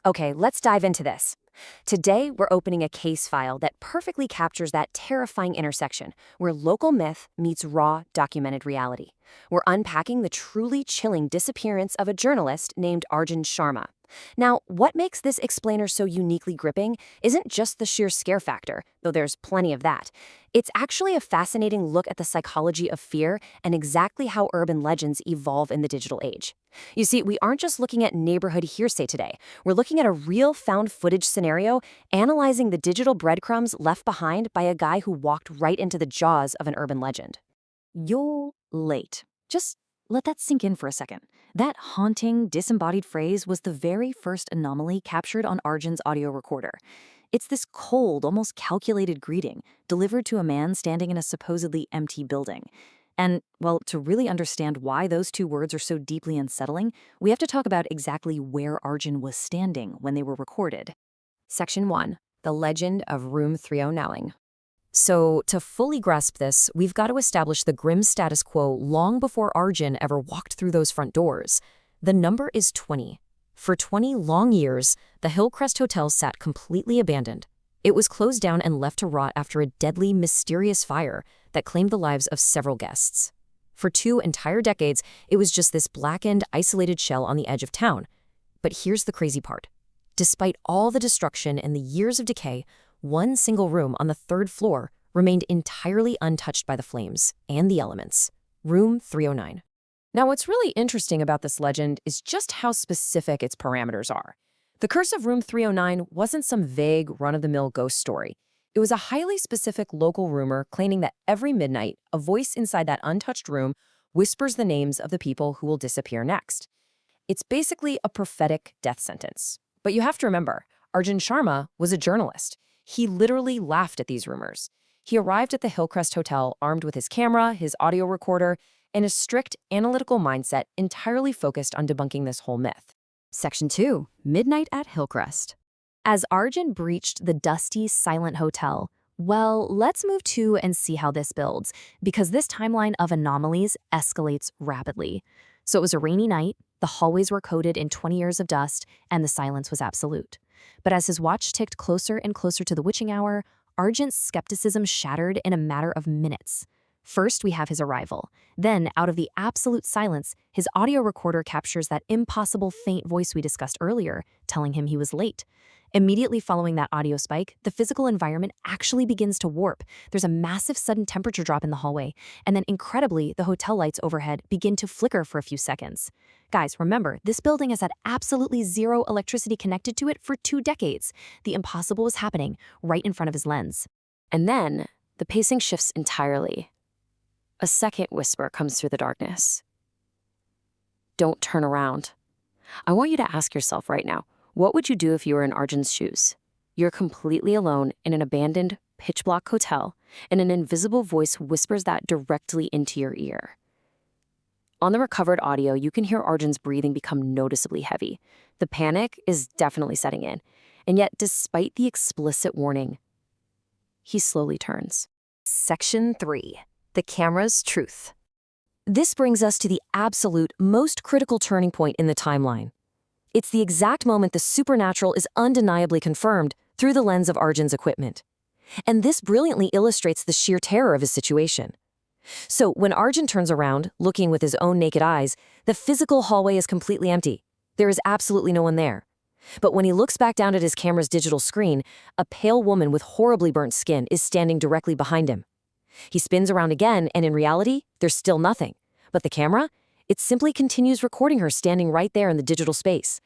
Okay, let's dive into this. Today, we're opening a case file that perfectly captures that terrifying intersection where local myth meets raw, documented reality. We're unpacking the truly chilling disappearance of a journalist named Arjun Sharma. Now, what makes this explainer so uniquely gripping isn't just the sheer scare factor, though there's plenty of that. It's actually a fascinating look at the psychology of fear and exactly how urban legends evolve in the digital age. You see, we aren't just looking at neighborhood hearsay today. We're looking at a real found footage scenario, analyzing the digital breadcrumbs left behind by a guy who walked right into the jaws of an urban legend. You're late. Just let that sink in for a second. That haunting, disembodied phrase was the very first anomaly captured on Arjun's audio recorder. It's this cold, almost calculated greeting delivered to a man standing in a supposedly empty building. And, well, to really understand why those two words are so deeply unsettling, we have to talk about exactly where Arjun was standing when they were recorded. Section 1. The Legend of Room 309. So, to fully grasp this, we've got to establish the grim status quo long before Arjun ever walked through those front doors. The number is 20. For 20 long years, the Hillcrest Hotel sat completely abandoned. It was closed down and left to rot after a deadly, mysterious fire that claimed the lives of several guests. For 2 entire decades, it was just this blackened, isolated shell on the edge of town. But here's the crazy part. Despite all the destruction and the years of decay, one single room on the 3rd floor remained entirely untouched by the flames and the elements. Room 309. Now, what's really interesting about this legend is just how specific its parameters are. The Curse of Room 309 wasn't some vague, run-of-the-mill ghost story. It was a highly specific local rumor claiming that every midnight, a voice inside that untouched room whispers the names of the people who will disappear next. It's basically a prophetic death sentence. But you have to remember, Arjun Sharma was a journalist. He literally laughed at these rumors. He arrived at the Hillcrest Hotel armed with his camera, his audio recorder, and a strict analytical mindset entirely focused on debunking this whole myth. Section 2. Midnight at Hillcrest. As Arjun breached the dusty, silent hotel, well, let's move to and see how this builds, because this timeline of anomalies escalates rapidly. So it was a rainy night, the hallways were coated in 20 years of dust, and the silence was absolute. But as his watch ticked closer and closer to the witching hour, Arjun's skepticism shattered in a matter of minutes. First, we have his arrival. Then, out of the absolute silence, his audio recorder captures that impossible faint voice we discussed earlier, telling him he was late. Immediately following that audio spike, the physical environment actually begins to warp. There's a massive sudden temperature drop in the hallway, and then incredibly, the hotel lights overhead begin to flicker for a few seconds. Guys, remember, this building has had absolutely zero electricity connected to it for 2 decades. The impossible was happening right in front of his lens. And then, the pacing shifts entirely. A second whisper comes through the darkness. Don't turn around. I want you to ask yourself right now, what would you do if you were in Arjun's shoes? You're completely alone in an abandoned, pitch-black hotel, and an invisible voice whispers that directly into your ear. On the recovered audio, you can hear Arjun's breathing become noticeably heavy. The panic is definitely setting in, and yet despite the explicit warning, he slowly turns. Section 3. The camera's truth. This brings us to the absolute most critical turning point in the timeline. It's the exact moment the supernatural is undeniably confirmed through the lens of Arjun's equipment. And this brilliantly illustrates the sheer terror of his situation. So when Arjun turns around, looking with his own naked eyes, the physical hallway is completely empty. There is absolutely no one there. But when he looks back down at his camera's digital screen, a pale woman with horribly burnt skin is standing directly behind him. He spins around again, and in reality, there's still nothing. But the camera? It simply continues recording her standing right there in the digital space.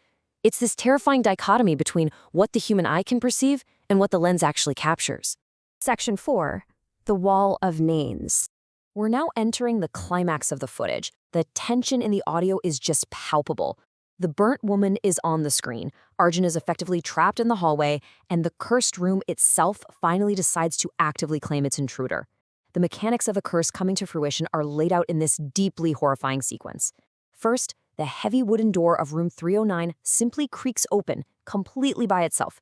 It's this terrifying dichotomy between what the human eye can perceive and what the lens actually captures. Section 4. The Wall of Names. We're now entering the climax of the footage. The tension in the audio is just palpable. The burnt woman is on the screen. Arjun is effectively trapped in the hallway, and the cursed room itself finally decides to actively claim its intruder. The mechanics of the curse coming to fruition are laid out in this deeply horrifying sequence. First, the heavy wooden door of room 309 simply creaks open, completely by itself.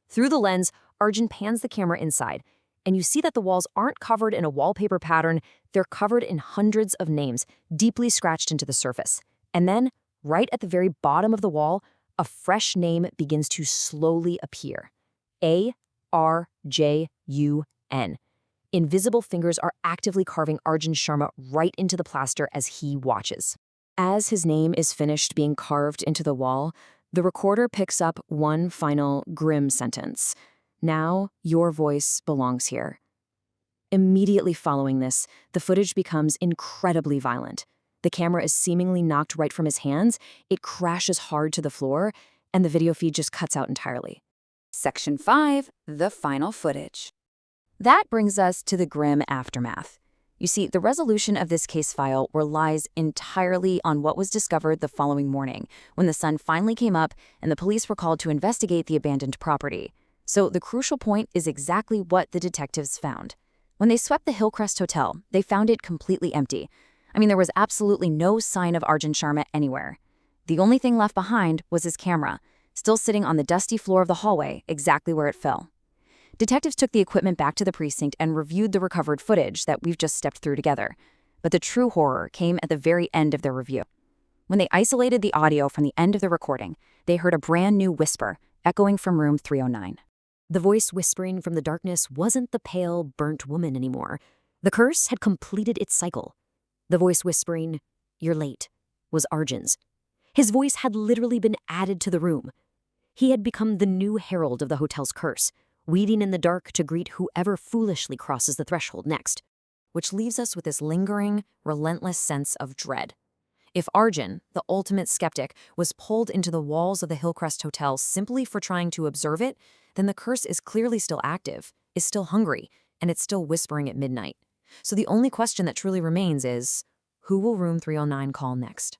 Through the lens, Arjun pans the camera inside, and you see that the walls aren't covered in a wallpaper pattern, they're covered in hundreds of names, deeply scratched into the surface. And then, right at the very bottom of the wall, a fresh name begins to slowly appear. Arjun. Invisible fingers are actively carving Arjun Sharma right into the plaster as he watches. As his name is finished being carved into the wall, the recorder picks up one final grim sentence. Now, your voice belongs here. Immediately following this, the footage becomes incredibly violent. The camera is seemingly knocked right from his hands, it crashes hard to the floor, and the video feed just cuts out entirely. Section 5. The final footage. That brings us to the grim aftermath. You see, the resolution of this case file relies entirely on what was discovered the following morning, when the sun finally came up and the police were called to investigate the abandoned property. So the crucial point is exactly what the detectives found. When they swept the Hillcrest Hotel, they found it completely empty. I mean, there was absolutely no sign of Arjun Sharma anywhere. The only thing left behind was his camera, still sitting on the dusty floor of the hallway, exactly where it fell. Detectives took the equipment back to the precinct and reviewed the recovered footage that we've just stepped through together. But the true horror came at the very end of their review. When they isolated the audio from the end of the recording, they heard a brand new whisper echoing from room 309. The voice whispering from the darkness wasn't the pale, burnt woman anymore. The curse had completed its cycle. The voice whispering, "You're late," was Arjun's. His voice had literally been added to the room. He had become the new herald of the hotel's curse, weeding in the dark to greet whoever foolishly crosses the threshold next. Which leaves us with this lingering, relentless sense of dread. If Arjun, the ultimate skeptic, was pulled into the walls of the Hillcrest Hotel simply for trying to observe it, then the curse is clearly still active, is still hungry, and it's still whispering at midnight. So the only question that truly remains is, who will room 309 call next?